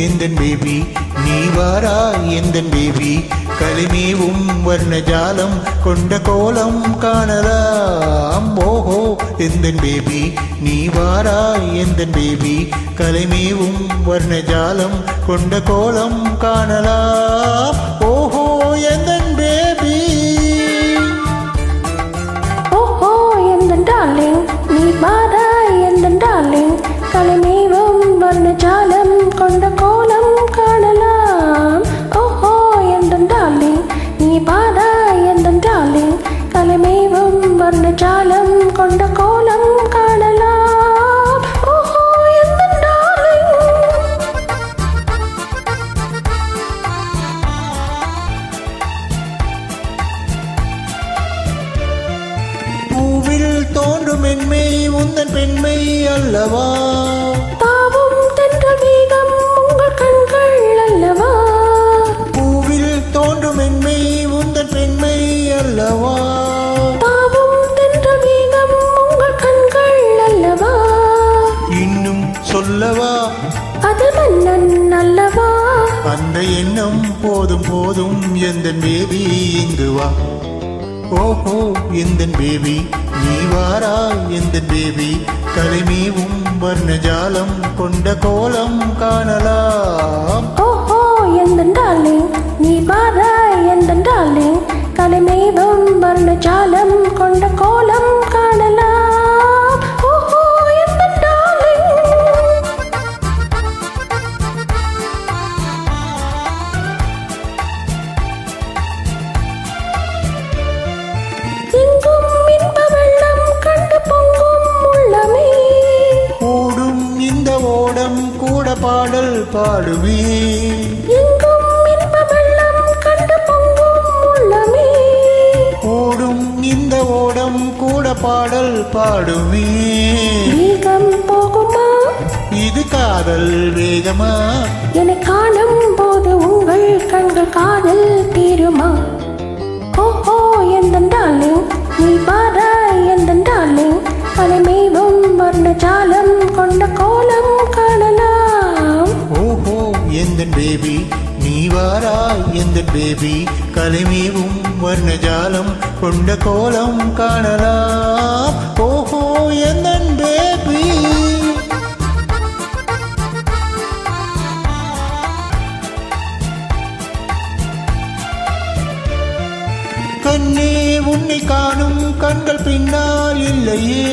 எந்தன் பேபி நீ வாரா எந்தன் பேபி கலிமேவும் வர்ணஜாலம் கொண்ட கோலம் காணலாம் ஓஹோ எந்தன் பேபி நீ வாரா எந்தன் பேபி கலிமேவும் வர்ணஜாலம் கொண்ட கோலம் காணலாம் ஓஹோ எந்தன் பேபி ஓஹோ எந்தன் டார்லிங் நீ வாரா எந்தன் டார்லிங் கலிமேவும் வர்ணஜாலம் கொண்ட கோலம் காணலாம் ஓஹோ எந்தன் டார்லிங் நீ வாரா எந்தன் டார்லிங் கலிமேவும் வர்ணஜாலம் கொண்ட கோலம் காணலாம் ஓஹோ எந்தன் டார்லிங் பூவில் தோன்றும் மென்மை உந்தன் பெண்மை அல்லவா தாவும் தென்றல் வேகம் உங்கள் கண்கள் அல்லவா பூவில் தோன்றும் மென்மை உந்தன் பெண்மை அல்லவா தாவும் தென்றல் வேகம் உங்கள் கண்கள் அல்லவா இன்னும் சொல்லவா அது மன்னன் அல்லவா அந்த எண்ணம் போதும் போதும் எந்தன் பேபி இங்கு வா ஓஹோ எந்தன் பேபி நீ வாரா எந்தன் பேபி கலிமேவும் வர்ணஜாலம் கொண்ட கோலம் காணலாம் ஓஹோ எந்தன் டார்லிங் நீ வாரா எந்தன் டார்லிங் கலிமேவும் வர்ணஜாலம் கொண்ட கோலம் காணலாம் ஓஹோ எந்தன் டார்லிங் எங்கும் இன்ப வெள்ளம் கண்டு பொங்கும் உள்ளமே ஓடும் இந்த ஓடம் கூட பாடல் பாடுவே எங்கும் இன்ப வெள்ளம் கண்டு பொங்கும் உள்ளமே ஓடும் இந்த ஓடம் கூட பாடல் பாடுவே வேகம் போகுமா இது காதல் வேகமா என்னை காணும் போது உங்கள் கண்கள் காதல் தீருமா ஓஹோ எந்தன் டார்லிங் நீ வாரா எந்தன் டார்லிங் கலிமேவும் வர்ணஜாலம் கொண்ட கோலம் காணலாம் ஓஹோ எந்தன் பேபி நீ வாரா எந்தன் பேபி கலிமேவும் வர்ணஜாலம் கொண்ட கோலம் காணலாம் ஓஹோ எந்தன் பேபி கண்ணே உன்னை காணும் கண்கள் பின்னால் இல்லையே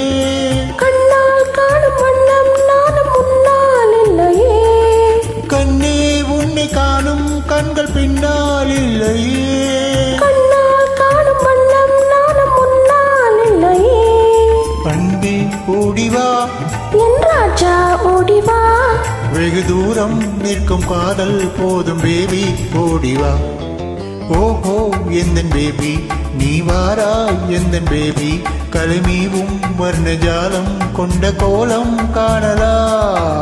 கண்ணால் காணும் வண்ணம் நானும் முன்னால் இல்லையே கண்ணே உன்னை காணும் கண்கள் பின்னால் இல்லையே கண்ணால் காணும் வண்ணம் நானும் முன்னால் இல்லையே அன்பே ஓடிவா என் ராஜா ஓடிவா வெகு தூரம் நிற்கும் காதல் போதும் பேபி ஓடிவா ஓஹோ எந்தன் பேபி நீ வாரா எந்தன் பேபி கலிமேவும் வர்ணஜாலம் கொண்ட கோலம் காணலாம்